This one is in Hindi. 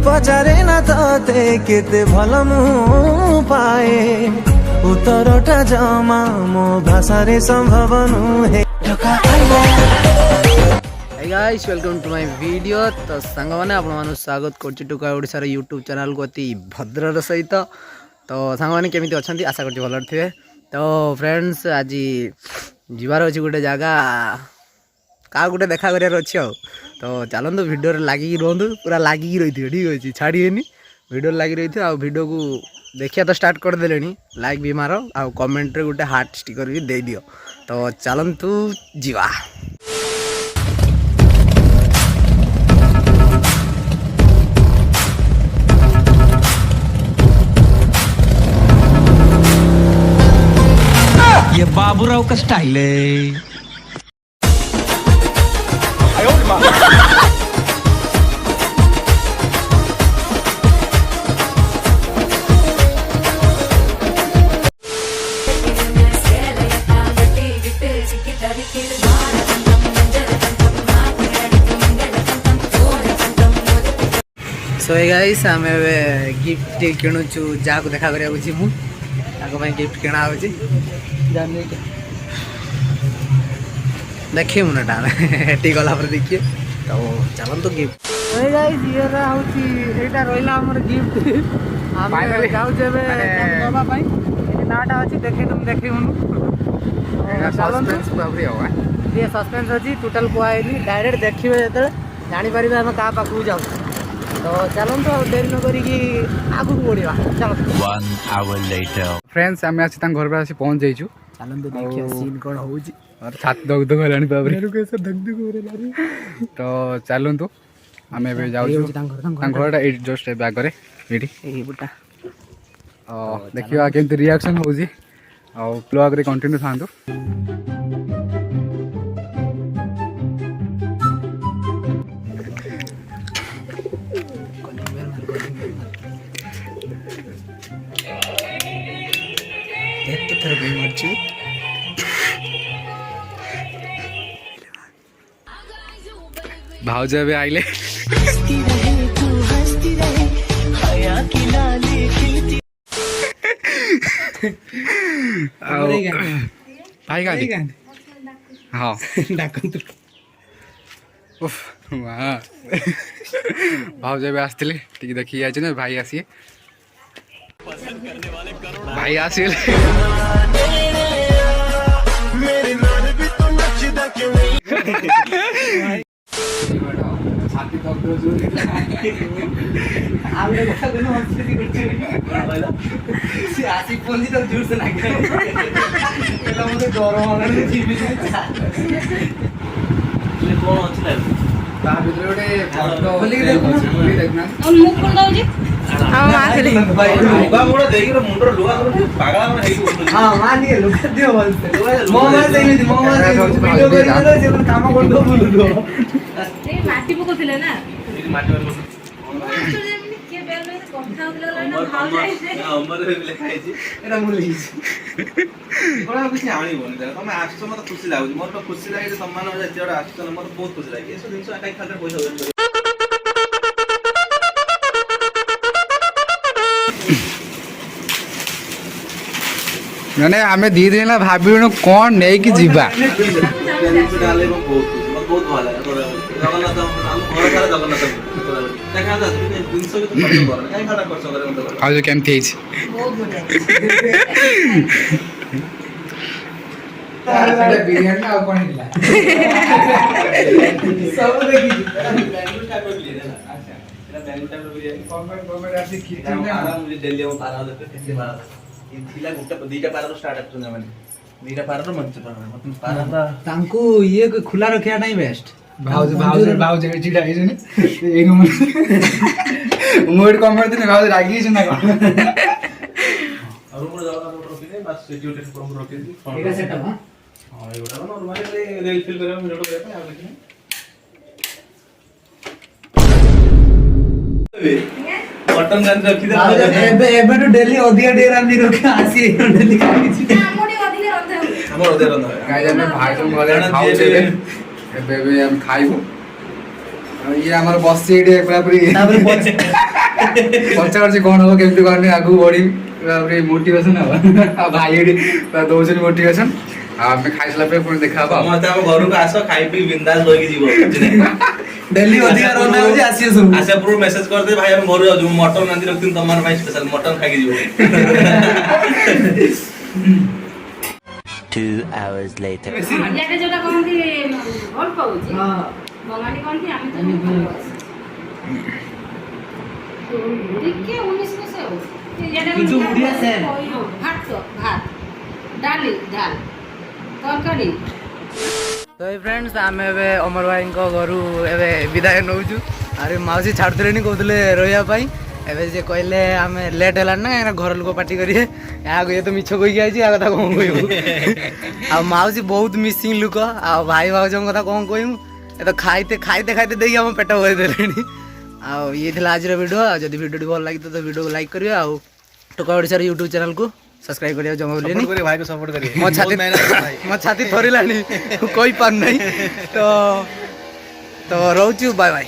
पचारे ना ते केते भल मु पाए उत्तरटा जमा मो भाषा रे संभव नुहे। Hey guys, welcome to my video। तो सांग मैंने आपण स्वागत कर टोका ओडिशा यूट्यूब चैनल को अति भद्र सहित। तो सांग मैंने केमी अच्छा आशा कर भल थे। तो फ्रेंड्स आज जीवार अच्छी गोटे जगह क्या गोटे देखा करार अच्छी आ। तो चलतु भिडियो लगिकी रुहतु पूरा लगिकी रही थे। ठीक अच्छे छाड़िएनि भिडियो लगी रही थे। भिडियो को देखिए तो स्टार्ट करदे लाइक भी मार आ कमेंट रे गोटे हार्ट स्टिकर भी दे दियो। तो चलतु जीवा। ये बाबूराव का स्टाइल है। सो गाइस आम गिफ्ट किणुचु जहाँ को देखा करा गिफ्ट किणा हो देखिए मुनाटा ठीक गला देखिए। तो चलतु गिफ्ट ये रहा गिफ्ट नाटा अच्छी देखे तुम देखे सस्पेंस अच्छी टोटाल कहनी डायरेक्ट देखिए जो जापर आम क्या पाखक जाऊ। तो चलते देरी न करी आगू बढ़ा चलो। फ्रेंड्स आम आसी घर पर आसी पहुँच जाइछु। चलते देखिए सीन कौन हो छाती दग दग है तो चलतु आम घर जस्ट आगे ये देखिए केमती रिएक्शन हो ब्लॉग रे कंटिन्यू था। भाउजा भी आइले भाई का हाँ भाउजा भी आसते टी देखी जाए भाई आसी भाई आसी खुशी लगुच मोर तो खुशी लगे सम्मान बहुत खुशी लगे। मैंने आम दी दिन भाव कौन नहीं कि जीवा केमती ये खुला रखा नहीं बेस्ट मोड कम करते भाव रागी ना मटन गान रखी दे एबे तो डेली ओदिया डे रांदी रखा आसी डेली खाई छी हमर ओदिया रंदा गाय जने भाई तुम गले खाऊ छे एबे हम खाइबो ये हमर बस सीट एकला पूरी ପଚାରୁଛି କ'ଣ ହବ କେମିତି କ'ଣ ଆଗକୁ ବଢି ମୋଟିଭେସନ ହବ ଆଉ ଭାଇ ଏଠି ଦଉଛନ୍ତି ମୋଟିଭେସନ ଆଉ ଆମେ ଖାଇସାରିଲା ପରେ ପୁଣି ଦେଖା ହବ ସମସ୍ତେ ଆମ ଘରକୁ ଆସ ଖାଇ ପିଇ ବିନ୍ଦାସ ରହିକି ଯିବ ଡେଲି ଅଧିକା ରନ୍ଧା ହଉଛି ଆସିବ ସବୁ ଆସିବା ପୂର୍ବରୁ ମେସେଜ କରିଦେ ଭାଇ ଆମେ ଘରୁ ଯାଉଛୁ ମଟନ ରାନ୍ଧି ରଖିଥିଲି ତମର ପାଇଁ ସ୍ପେଶାଲ ମଟନ ଖାଇକି ଯିବ 2 hours later. ইয়াতে যেটা কমতি অল্প হচ্ছে বঙালি কমতি আমি তো ଟିକେ 19 ମିଶେ ଆଉ କିନ୍ତୁ ଓଡ଼ିଆ ସେମ୍ ଭାତ ଡାଲି ତରକାରୀ ତ ଫ୍ରେଣ୍ଡସ୍ ଆମେ ଏବେ ଅମର ଭାଇଙ୍କ ଘରୁ ଏବେ ବିଦାୟ ନେଉଛୁ ଆରେ ମାଉସୀ ଛାଡ଼ୁଥିଲେନି କହୁଥିଲେ ରହିବା ପାଇଁ ଏବେ ଯେ କହିଲେ ଆମେ ଲେଟ୍ ହେଲାଣି ନା କାହିଁକିନା ଘର ଲୋକ ପାଟି କରିବେ ଏହାକୁ ଇଏ ତ ମିଛ କହିକି ଆଇଛି ୟା କଥା କ'ଣ କହିବୁ ଆଉ ମାଉସୀ ବହୁତ ମିସିଂ ଲୋକ ଆଉ ଭାଇ ଭାଉଜଙ୍କ କଥା କ'ଣ କହିବୁ ଏ ତ ଖାଇତେ ଦେଇକି ଆମ ପେଟ ଭରିଦେଲେଣି ଆଉ ଇଏ ଥିଲା ଆଜିର ଭିଡ଼ିଓ ଆଉ ଯଦି ଭିଡ଼ିଓଟି ଭଲ ଲାଗିଥିଲା ତ ଭିଡ଼ିଓକୁ ଲାଇକ୍ କରିବେ ଆଉ ଟୋକା ଓଡ଼ିଶାର ୟୁଟ୍ୟୁବ୍ ଚ୍ୟାନେଲକୁ ସବସ୍କ୍ରାଇବ୍ କରିବାକୁ ଜମା ଭୁଲିବେନି ଭାଇକୁ ସପୋର୍ଟ କରିବେ ମୋ ଛାତି ଥରିଲାଣି କହିପାରୁନାହିଁ ତ ରହୁଛୁ ବାଏ ବାଏ।